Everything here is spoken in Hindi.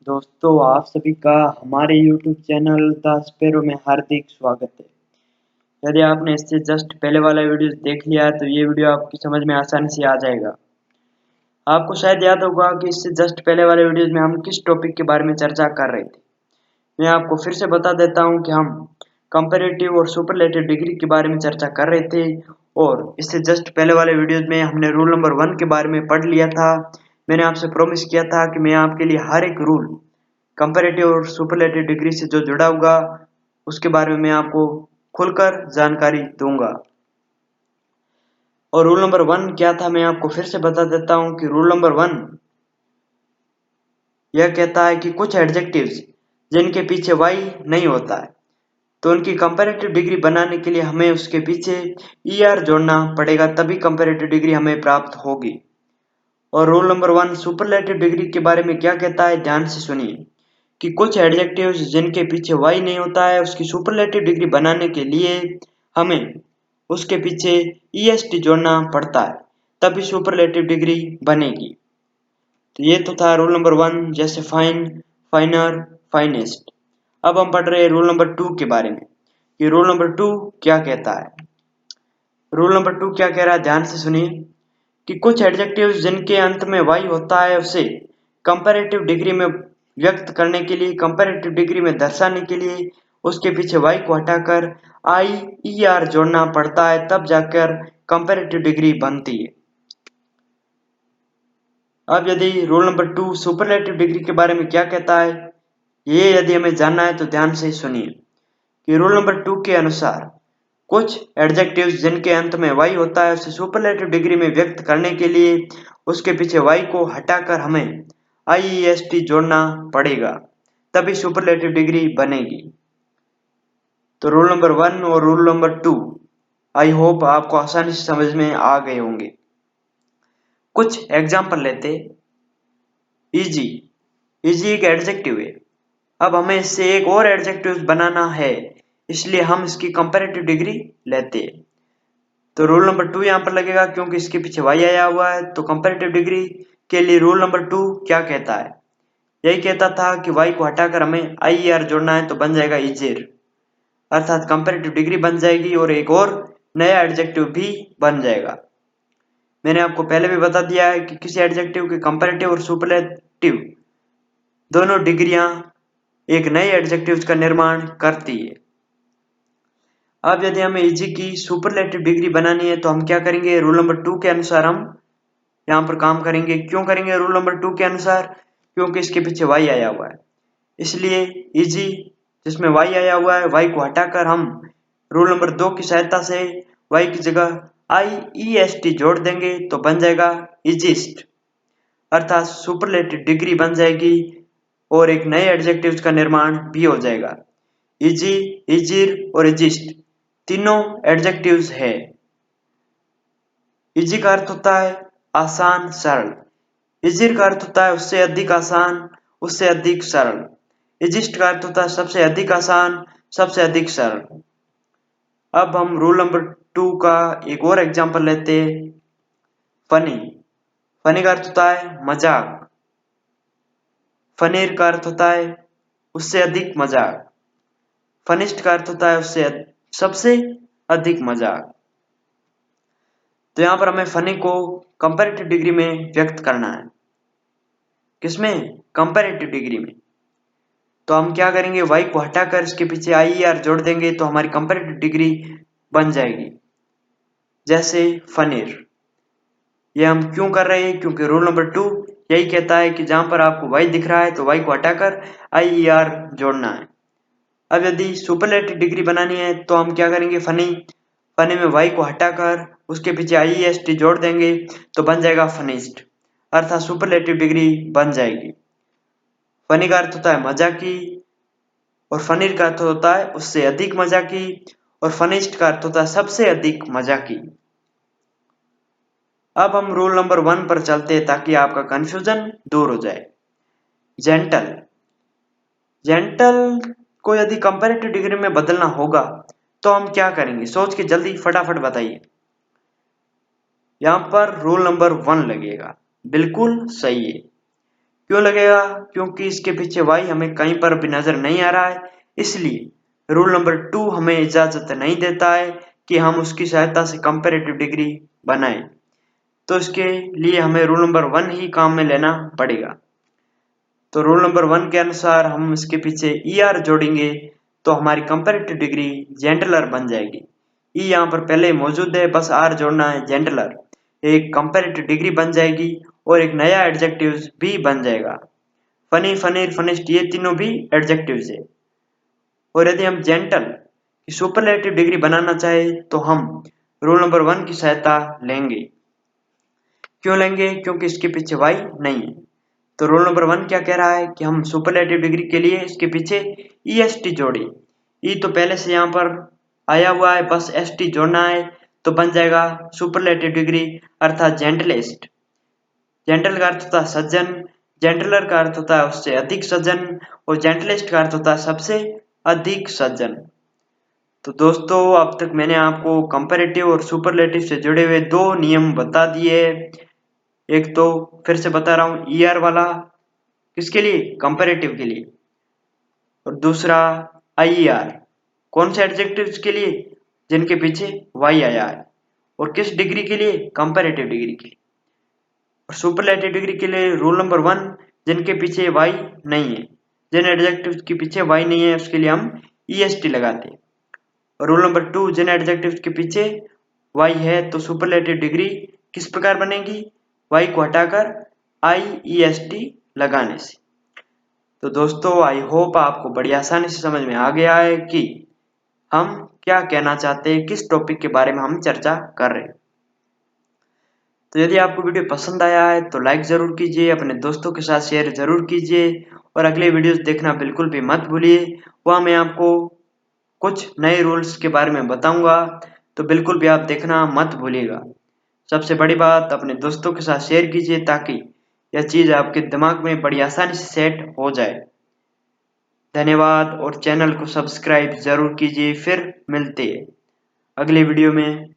दोस्तों, आप सभी का हमारे YouTube चैनल द स्पैरो में हार्दिक स्वागत है। यदि आपने इससे जस्ट पहले वाला वीडियो देख लिया है तो ये वीडियो आपकी समझ में आसानी से आ जाएगा। आपको शायद याद होगा कि इससे जस्ट पहले वाले वीडियोस में हम किस टॉपिक के बारे में चर्चा कर रहे थे। मैं आपको फिर से बता देता हूँ कि हम कंपैरेटिव और सुपरलेटिव डिग्री के बारे में चर्चा कर रहे थे और इससे जस्ट पहले वाले वीडियोस में हमने रूल नंबर 1 के बारे में पढ़ लिया था। मैंने आपसे प्रॉमिस किया था कि मैं आपके लिए हर एक रूल कंपैरेटिव और सुपरलेटिव डिग्री से जो जुड़ा होगा उसके बारे में मैं आपको खुलकर जानकारी दूंगा। और रूल नंबर 1 क्या था मैं आपको फिर से बता देता हूं कि रूल नंबर 1 यह कहता है कि कुछ एडजेक्टिव्स जिनके पीछे वाई नहीं होता है तो उनकी कंपैरेटिव डिग्री बनाने के लिए हमें उसके पीछे ईआर जोड़ना पड़ेगा, तभी कंपैरेटिव डिग्री हमें प्राप्त होगी। और रूल नंबर 1 सुपरलेटिव डिग्री के बारे में क्या कहता है, ध्यान से सुनिए कि कुछ एडजेक्टिव्स जिनके पीछे वाई नहीं होता है उसकी सुपरलेटिव डिग्री बनाने के लिए हमें उसके पीछे ईएसटी जोड़ना पड़ता है, तभी सुपरलेटिव डिग्री बनेगी। तो ये तो था रूल नंबर 1, जैसे फाइन, फाइनर, फाइनेस्ट। अब हम पढ़ रहे हैं रूल नंबर 2 के बारे में कि रूल नंबर 2 क्या कहता है। रूल नंबर 2 क्या कह रहा है, ध्यान से सुनिए कि कुछ एडजेक्टिव्स जिनके अंत में वाई होता है उसे कंपैरेटिव डिग्री में व्यक्त करने के लिए, कंपैरेटिव डिग्री में दर्शाने के लिए उसके पीछे वाई को हटाकर आई ई आर जोड़ना पड़ता है, तब जाकर कंपैरेटिव डिग्री बनती है। अब यदि रूल नंबर 2 सुपरलेटिव डिग्री के बारे में क्या कहता है, ये यदि हमें जानना है तो ध्यान से सुनिए कि रूल नंबर 2 के अनुसार कुछ एडजेक्टिव्स जिनके अंत में वाई होता है उसे सुपरलेटिव डिग्री में व्यक्त करने के लिए उसके पीछे वाई को हटाकर हमें आईईएसटी जोड़ना पड़ेगा, तभी सुपरलेटिव डिग्री बनेगी। तो रूल नंबर 1 और रूल नंबर 2 आई होप आपको आसानी से समझ में आ गए होंगे। कुछ एग्जाम्पल लेते। इजी, इजी एक एडजेक्टिव है। अब हमें इससे एक और एडजेक्टिव बनाना है, इसलिए हम इसकी कंपैरेटिव डिग्री लेते हैं। तो रूल नंबर 2 यहाँ पर लगेगा क्योंकि इसके पीछे वाई आया हुआ है। तो कंपैरेटिव डिग्री के लिए रूल नंबर 2 क्या कहता है, यही कहता था कि वाई को हटाकर हमें आई ई आर जोड़ना है तो बन जाएगा इजेर, अर्थात कंपैरेटिव डिग्री बन जाएगी और एक और नया एडजेक्टिव भी बन जाएगा। मैंने आपको पहले भी बता दिया है कि किसी एडजेक्टिव के कंपैरेटिव और सुपरलेटिव दोनों डिग्रियां एक नए एडजेक्टिव का निर्माण करती है। अब यदि हमें इजी की सुपरलेटिव डिग्री बनानी है तो हम क्या करेंगे, रूल नंबर 2 के अनुसार हम यहाँ पर काम करेंगे। क्यों करेंगे रूल नंबर 2 के अनुसार, क्योंकि इसके पीछे वाई आया हुआ है, इसलिए इजी जिसमें वाई आया हुआ है वाई को हटाकर हम रूल नंबर 2 की सहायता से वाई की जगह आई ई एस टी जोड़ देंगे तो बन जाएगा इजिस्ट, अर्थात सुपरलेटिव डिग्री बन जाएगी और एक नए एडजेक्टिव का निर्माण भी हो जाएगा। इजी, इजिर और इजिस्ट तीनों एडजेक्टिव्स है। इजी का अर्थ होता है आसान, सरल। इजिर का अर्थ होता है उससे अधिक आसान, उससे अधिक सरल। इजिस्ट का अर्थ होता है सबसे अधिक आसान, सबसे अधिक सरल। अब हम रूल नंबर 2 का एक और एग्जांपल लेते हैं। फनी, फनी का अर्थ होता है मजाक। फनीर का अर्थ होता है उससे अधिक मजाक। फनिस्ट का अर्थ होता है उससे सबसे अधिक मजाक। तो यहाँ पर हमें फनी को कंपैरेटिव डिग्री में व्यक्त करना है। किसमें, कंपैरेटिव डिग्री में। तो हम क्या करेंगे, वाई को हटाकर इसके पीछे आई ई आर जोड़ देंगे तो हमारी कंपैरेटिव डिग्री बन जाएगी। जैसे फनीर, ये हम क्यों कर रहे हैं, क्योंकि रूल नंबर 2 यही कहता है कि जहां पर आपको वाई दिख रहा है तो वाई को हटाकर आई ई आर जोड़ना है। अब यदि सुपरलेटिव डिग्री बनानी है तो हम क्या करेंगे, फनी, फनी में वाई को हटाकर उसके पीछे आई एस टी जोड़ देंगे तो बन जाएगा फनिस्ट, अर्थात सुपरलेटिव डिग्री बन जाएगी। फनी का अर्थ होता है मजाकी और फनीर का अर्थ होता है उससे अधिक मजाकी और फनिस्ट का अर्थ होता है सबसे अधिक मजाकी। अब हम रूल नंबर 1 पर चलते हैं ताकि आपका कंफ्यूजन दूर हो जाए। जेंटल, जेंटल को यदि कंपैरेटिव डिग्री में बदलना होगा तो हम क्या करेंगे, सोच के जल्दी फटाफट बताइए। यहां पर रूल नंबर 1 लगेगा, बिल्कुल सही है। क्यों लगेगा? क्योंकि इसके पीछे y हमें कहीं पर भी नजर नहीं आ रहा है, इसलिए रूल नंबर 2 हमें इजाजत नहीं देता है कि हम उसकी सहायता से कंपैरेटिव डिग्री बनाएं। तो इसके लिए हमें रूल नंबर 1 ही काम में लेना पड़ेगा। तो रूल नंबर 1 के अनुसार हम इसके पीछे ER जोड़ेंगे तो हमारी कंपैरेटिव डिग्री जेंटलर बन जाएगी। ई यहाँ पर पहले मौजूद है, बस R जोड़ना है, जेंटलर एक कंपैरेटिव डिग्री बन जाएगी और एक नया एडजेक्टिव भी बन जाएगा। फनी, फनीर, फनिस्ट ये तीनों भी एडजेक्टिव्स है। और यदि हम जेंटल की सुपरलेटिव डिग्री बनाना चाहे तो हम रूल नंबर 1 की सहायता लेंगे। क्यों लेंगे? क्योंकि इसके पीछे y नहीं है। तो रूल नंबर 1 क्या कह रहा है कि हम सुपरलेटिव डिग्री के लिए इसके पीछे est जोड़े। ई तो पहले से यहाँ पर आया हुआ है, बस st जोड़ना है तो बन जाएगा सुपरलेटिव डिग्री अर्थात जेंटलेस्ट। जेंटल का अर्थ होता है सज्जन, जेंटलर का अर्थ होता है उससे अधिक सज्जन और जेंटलेस्ट का अर्थ होता है सबसे अधिक सज्जन। तो दोस्तों अब तक मैंने आपको कंपैरेटिव और सुपरलेटिव से जुड़े हुए 2 नियम बता दिए। एक तो फिर से बता रहा हूँ ER वाला किसके लिए? कंपैरेटिव के लिए। और दूसरा IER कौन से एडजेक्टिव्स के लिए? जिनके पीछे y आया है। और किस डिग्री के लिए? कंपैरेटिव डिग्री के लिए। और सुपरलेटिव डिग्री के लिए रूल नंबर 1 जिनके पीछे y नहीं है, जिन एडजेक्टिव्स के पीछे y नहीं है उसके लिए हम EST लगाते हैं। और रूल नंबर 2 जिन एडजेक्टिव्स के पीछे y है तो सुपरलेटिव डिग्री किस प्रकार बनेगी? y को हटाकर IEST लगाने से। तो दोस्तों आई होप आपको बड़ी आसानी से समझ में आ गया है कि हम क्या कहना चाहते हैं, किस टॉपिक के बारे में हम चर्चा कर रहे हैं। तो यदि आपको वीडियो पसंद आया है तो लाइक जरूर कीजिए, अपने दोस्तों के साथ शेयर जरूर कीजिए और अगले वीडियोस देखना बिल्कुल भी मत भूलिए। वहाँ मैं आपको कुछ नए रूल्स के बारे में बताऊंगा, तो बिल्कुल भी आप देखना मत भूलिएगा। सबसे बड़ी बात अपने दोस्तों के साथ शेयर कीजिए ताकि यह चीज़ आपके दिमाग में बड़ी आसानी से सेट हो जाए। धन्यवाद और चैनल को सब्सक्राइब जरूर कीजिए। फिर मिलते हैं अगले वीडियो में।